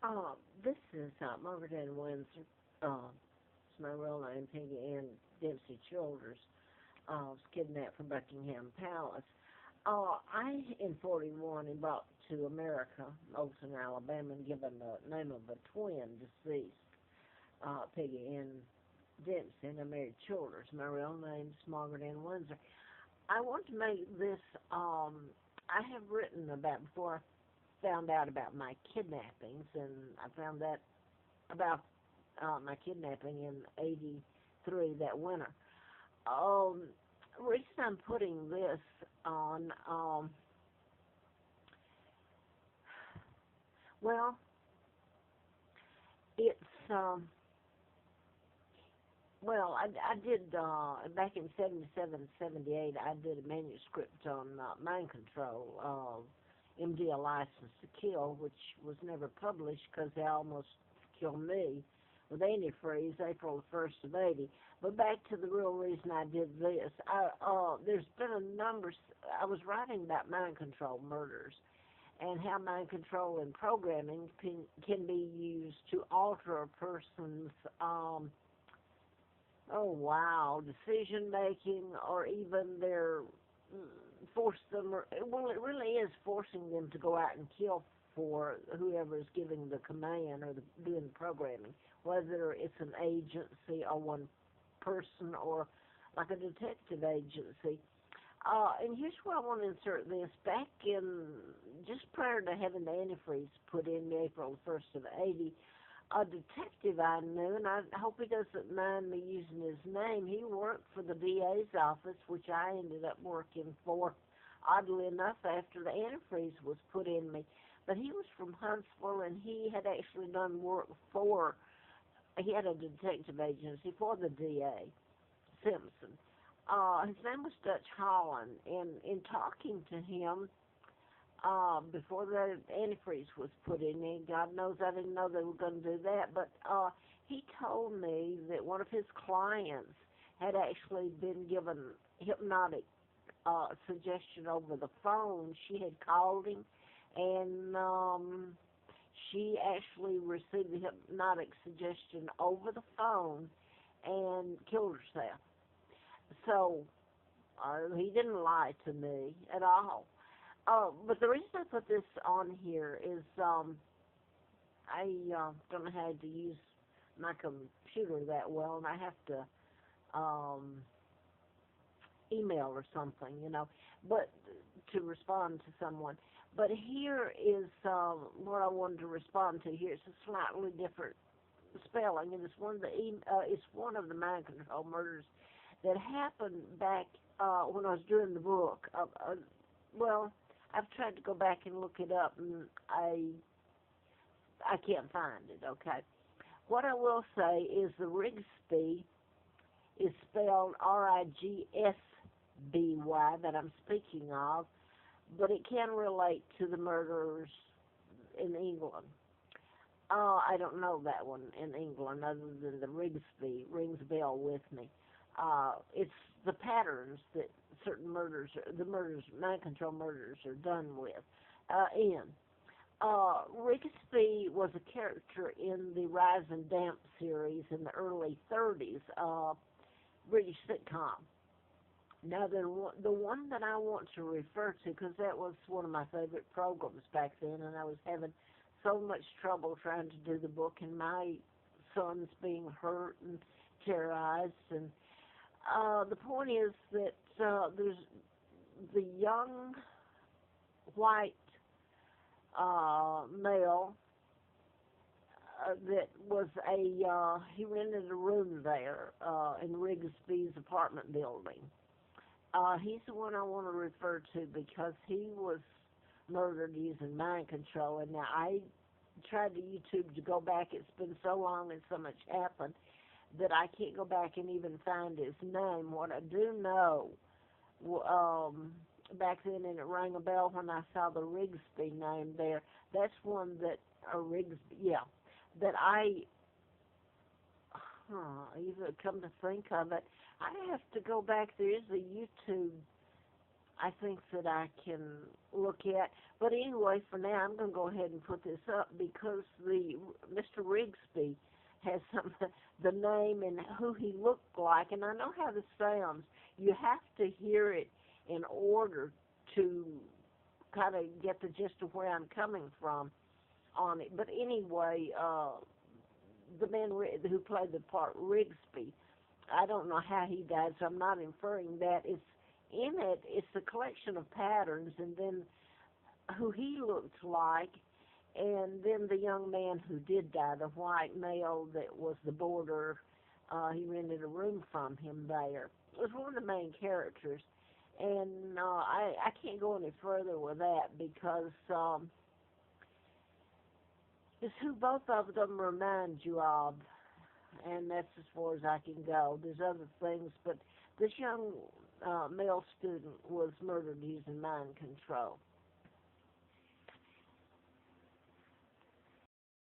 Uh, this is Margaret Ann Windsor. It's my real name, Peggy Ann Dempsey Childers. Was kidnapped from Buckingham Palace. I, in 41, and brought to America, Olson, Alabama, and given the name of a twin deceased, Peggy Ann Dempsey, and I married Childers. My real name is Margaret Ann Windsor. I want to make this, I have written about before I found out about my kidnappings, and I found that about my kidnapping in 83 that winter. Um, reason I'm putting this on, well, it's, I did, back in 77, 78, I did a manuscript on mind control, MD A License to Kill, which was never published because they almost killed me with antifreeze April the 1st of 80. But back to the real reason I did this. There's been a number, I was writing about mind control murders and how mind control and programming can be used to alter a person's, decision making or even their, force them, well, it really is forcing them to go out and kill for whoever is giving the command or doing the programming, whether it's an agency or one person or like a detective agency. And here's where I want to insert this. Back in, just prior to having the antifreeze put in April 1st of 80, a detective I knew, and I hope he doesn't mind me using his name, he worked for the DA's office, which I ended up working for, oddly enough, after the antifreeze was put in me. But he was from Huntsville, and he had actually done work for, he had a detective agency for the DA, Simpson. His name was Dutch Holland, and in talking to him, before the antifreeze was put in me, God knows I didn't know they were going to do that, but he told me that one of his clients had actually been given hypnotic suggestion over the phone. She had called him, and she actually received the hypnotic suggestion over the phone and killed herself. So he didn't lie to me at all. But the reason I put this on here is I don't know how to use my computer that well, and I have to email or something, but to respond to someone. But here is what I wanted to respond to here. It's a slightly different spelling, and it's one of the mind control murders that happened back when I was doing the book. Well, I've tried to go back and look it up, and I can't find it. Okay. What I will say is the Rigsby is spelled Rigsby that I'm speaking of, but it can relate to the murders in England. I don't know that one in England other than the Rigsby. Rings a bell with me. It's the patterns that certain murders, mind control murders are done with. Rigsby was a character in the Rise and Damp series in the early 30s, British sitcom. Now, the one that I want to refer to, because that was one of my favorite programs back then, and I was having so much trouble trying to do the book, and my son's being hurt and terrorized, and the point is that there's the young white male that was he rented a room there in Rigsby's apartment building. He's the one I want to refer to because he was murdered using mind control, and now I tried to YouTube to go back. It's been so long and so much happened that I can't go back and even find his name. What I do know, back then, and it rang a bell when I saw the Rigsby name there, that's one that, that even come to think of it, I have to go back. There is a YouTube, I think that I can look at. But anyway, for now, I'm going to go ahead and put this up because the Mr. Rigsby has some the name and who he looked like, and I know how this sounds. You have to hear it in order to kind of get the gist of where I'm coming from on it. But anyway, the man who played the part Rigsby, I don't know how he died, so I'm not inferring that. It's in it. It's a collection of patterns, and then who he looked like, and then the young man who did die, the white male that was the boarder. He rented a room from him there. It was one of the main characters, and I can't go any further with that because it's who both of them remind you of, and that's as far as I can go. There's other things, but this young male student was murdered using mind control.